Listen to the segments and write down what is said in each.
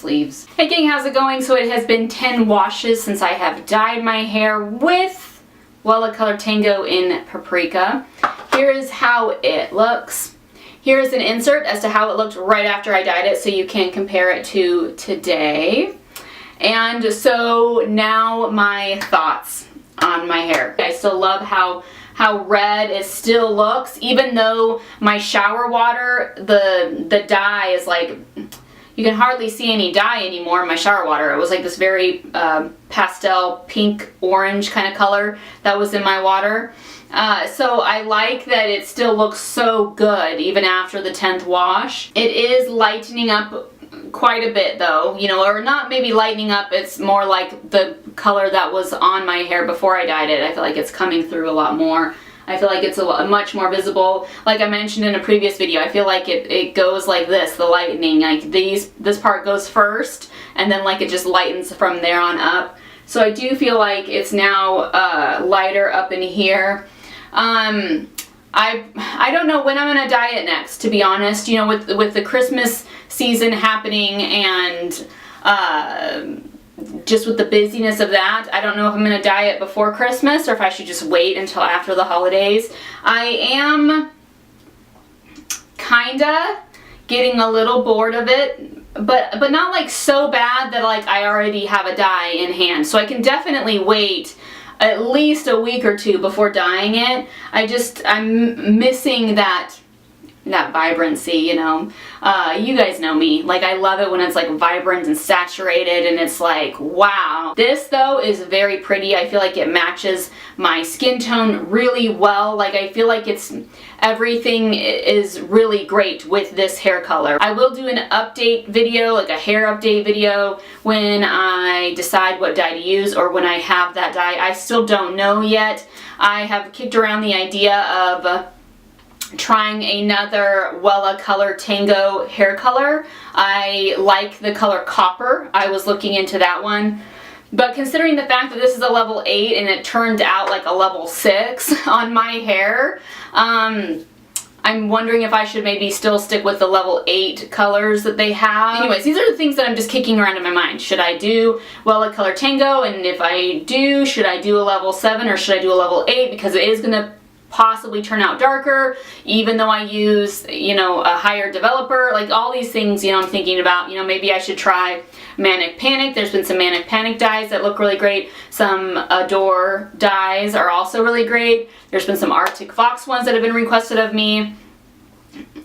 sleeves. Hey gang, how's it going? So it has been 10 washes since I have dyed my hair with Wella Color Tango in Paprika. Here is how it looks. Here is an insert as to how it looked right after I dyed it so you can compare it to today. And so now my thoughts on my hair. I still love how red it still looks, even though my shower water, the dye is like, you can hardly see any dye anymore in my shower water. It was like this very pastel pink orange kind of color that was in my water. So I like that it still looks so good even after the 10th wash. It is lightening up quite a bit though, you know, or not maybe lightening up, it's more like the color that was on my hair before I dyed it. I feel like it's coming through a lot more. I feel like it's much more visible. Like I mentioned in a previous video, I feel like it goes like this, the lightening, like this part goes first and then like it just lightens from there on up. So I do feel like it's now lighter up in here. I don't know when I'm gonna dye it next, to be honest. You know, with the Christmas season happening and just with the busyness of that, I don't know if I'm gonna dye it before Christmas or if I should just wait until after the holidays. I am kinda getting a little bored of it, but not like so bad that like I already have a dye in hand. So I can definitely wait at least a week or two before dyeing it. I'm missing that vibrancy, you know. You guys know me. Like I love it when it's like vibrant and saturated and it's like, wow. This though is very pretty. I feel like it matches my skin tone really well. Like I feel like everything is really great with this hair color. I will do an update video, like a hair update video, when I decide what dye to use or when I have that dye. I still don't know yet. I have kicked around the idea of trying another Wella Color Tango hair color. I like the color Copper. I was looking into that one. But considering the fact that this is a level 8 and it turned out like a level 6 on my hair, I'm wondering if I should maybe still stick with the level 8 colors that they have. Anyways, these are the things that I'm just kicking around in my mind. Should I do Wella Color Tango? And if I do, should I do a level 7 or should I do a level 8? Because it is gonna possibly turn out darker, even though I use, you know, a higher developer. Like all these things, you know, I'm thinking about, you know, maybe I should try Manic Panic. There's been some Manic Panic dyes that look really great. Some Adore dyes are also really great. There's been some Arctic Fox ones that have been requested of me.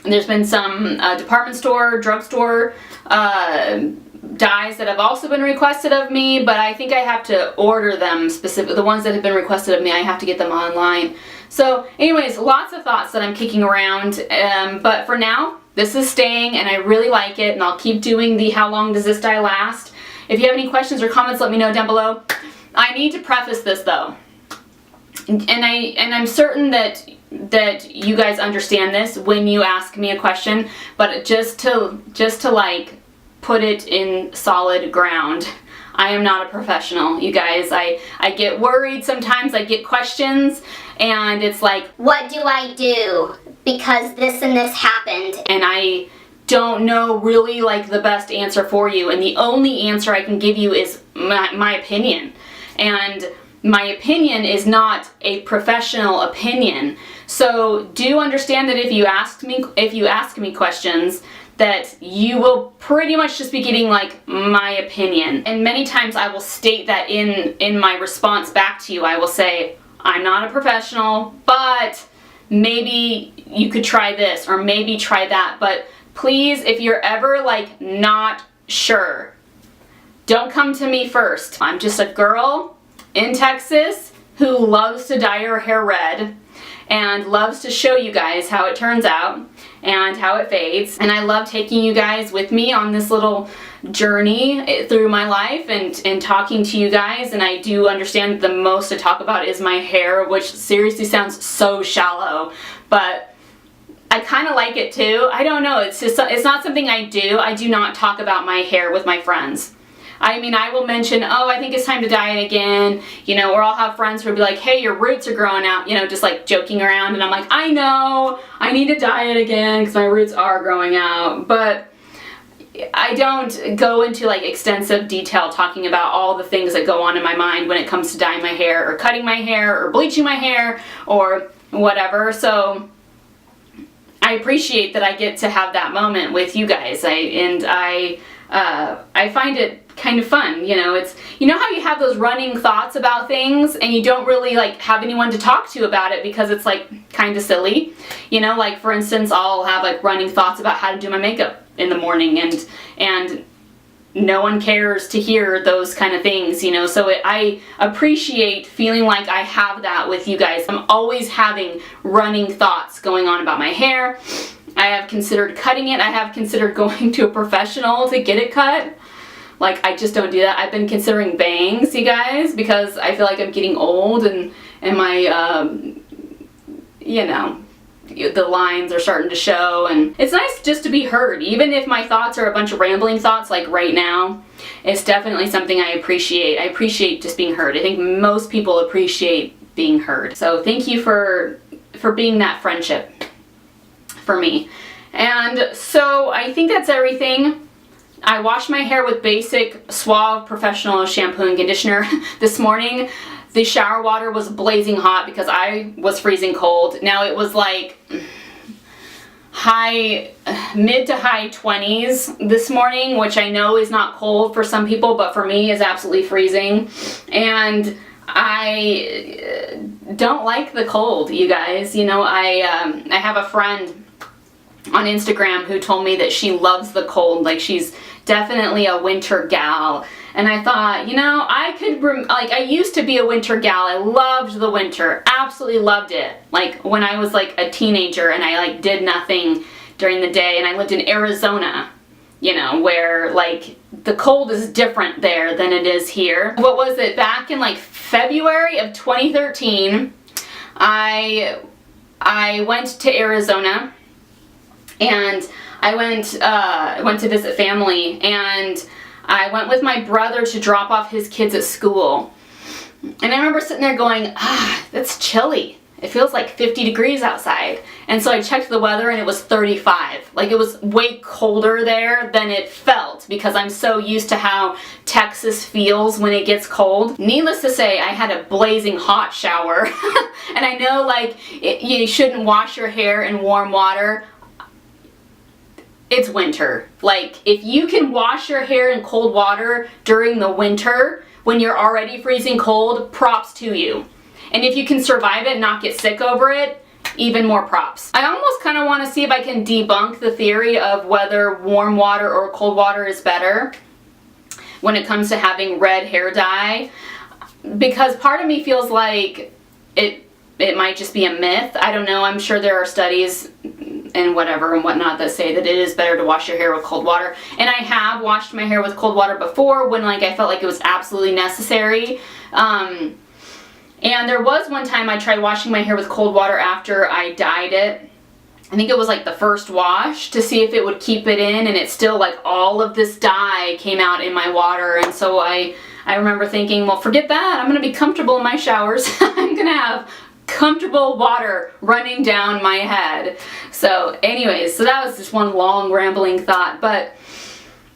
There's been some department store, drugstore dyes that have also been requested of me, but I think I have to order them specifically. The ones that have been requested of me, I have to get them online. So anyways, lots of thoughts that I'm kicking around, but for now, this is staying and I really like it, and I'll keep doing the how long does this dye last. If you have any questions or comments, let me know down below. I need to preface this though, and I'm certain that you guys understand this when you ask me a question, but just to like put it in solid ground. I am not a professional, you guys. I get worried sometimes, I get questions, and it's like, what do I do? Because this and this happened. And I don't know really like the best answer for you, and the only answer I can give you is my opinion. And my opinion is not a professional opinion. So do understand that if you ask me questions, that you will pretty much just be getting like my opinion. And many times I will state that in my response back to you. I will say, I'm not a professional, but maybe you could try this or maybe try that. But please, if you're ever like not sure, don't come to me first. I'm just a girl in Texas who loves to dye her hair red and loves to show you guys how it turns out and how it fades. And I love taking you guys with me on this little journey through my life and talking to you guys. And I do understand that the most to talk about is my hair, which seriously sounds so shallow, but I kind of like it too. I don't know, it's not something I do. I do not talk about my hair with my friends. I mean, I will mention, oh, I think it's time to dye it again, you know, or I'll have friends who will be like, hey, your roots are growing out, you know, just like joking around, and I'm like, I know, I need to dye it again because my roots are growing out. But I don't go into like extensive detail talking about all the things that go on in my mind when it comes to dyeing my hair or cutting my hair or bleaching my hair or whatever. So I appreciate that I get to have that moment with you guys. I find it kind of fun, you know. It's, you know how you have those running thoughts about things and you don't really like have anyone to talk to about it because it's like kind of silly, you know. Like for instance, I'll have like running thoughts about how to do my makeup in the morning, and no one cares to hear those kind of things, you know. So I appreciate feeling like I have that with you guys. I'm always having running thoughts going on about my hair. I have considered cutting it. I have considered going to a professional to get it cut. Like, I just don't do that. I've been considering bangs, you guys, because I feel like I'm getting old and my, you know, the lines are starting to show, and it's nice just to be heard. Even if my thoughts are a bunch of rambling thoughts like right now, it's definitely something I appreciate. I appreciate just being heard. I think most people appreciate being heard. So thank you for being that friendship for me. And so I think that's everything. I washed my hair with basic Suave Professional shampoo and conditioner this morning. The shower water was blazing hot because I was freezing cold. Now it was like mid to high 20s this morning, which I know is not cold for some people, but for me is absolutely freezing. And I don't like the cold, you guys. You know, I have a friend on Instagram who told me that she loves the cold, like she's definitely a winter gal. And I thought, you know, I used to be a winter gal. I loved the winter, absolutely loved it. Like when I was like a teenager and I like did nothing during the day, and I lived in Arizona, you know, where like the cold is different there than it is here. What was it, back in like February of 2013, I went to Arizona. And I went to visit family, and I went with my brother to drop off his kids at school. And I remember sitting there going, that's chilly. It feels like 50 degrees outside. And so I checked the weather and it was 35. Like it was way colder there than it felt because I'm so used to how Texas feels when it gets cold. Needless to say, I had a blazing hot shower. And I know like you shouldn't wash your hair in warm water. It's winter. Like, if you can wash your hair in cold water during the winter when you're already freezing cold, props to you. And if you can survive it and not get sick over it, even more props. I almost kind of want to see if I can debunk the theory of whether warm water or cold water is better when it comes to having red hair dye, because part of me feels like it might just be a myth. I don't know. I'm sure there are studies and whatever and whatnot that say that it is better to wash your hair with cold water. And I have washed my hair with cold water before when like I felt like it was absolutely necessary. And there was one time I tried washing my hair with cold water after I dyed it. I think it was like the first wash to see if it would keep it in, and it still like all of this dye came out in my water. And so I remember thinking, well, forget that. I'm going to be comfortable in my showers. I'm going to have comfortable water running down my head. So anyways, so that was just one long rambling thought, but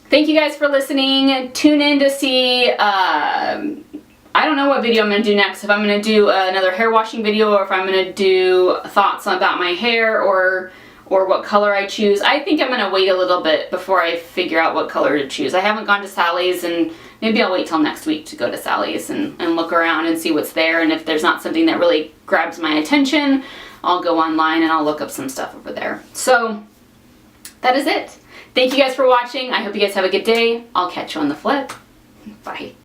thank you guys for listening. Tune in to see, I don't know what video I'm going to do next, if I'm going to do another hair washing video or if I'm going to do thoughts about my hair or what color I choose. I think I'm going to wait a little bit before I figure out what color to choose. I haven't gone to Sally's, and maybe I'll wait till next week to go to Sally's and look around and see what's there. And if there's not something that really grabs my attention, I'll go online and I'll look up some stuff over there. So that is it. Thank you guys for watching. I hope you guys have a good day. I'll catch you on the flip. Bye.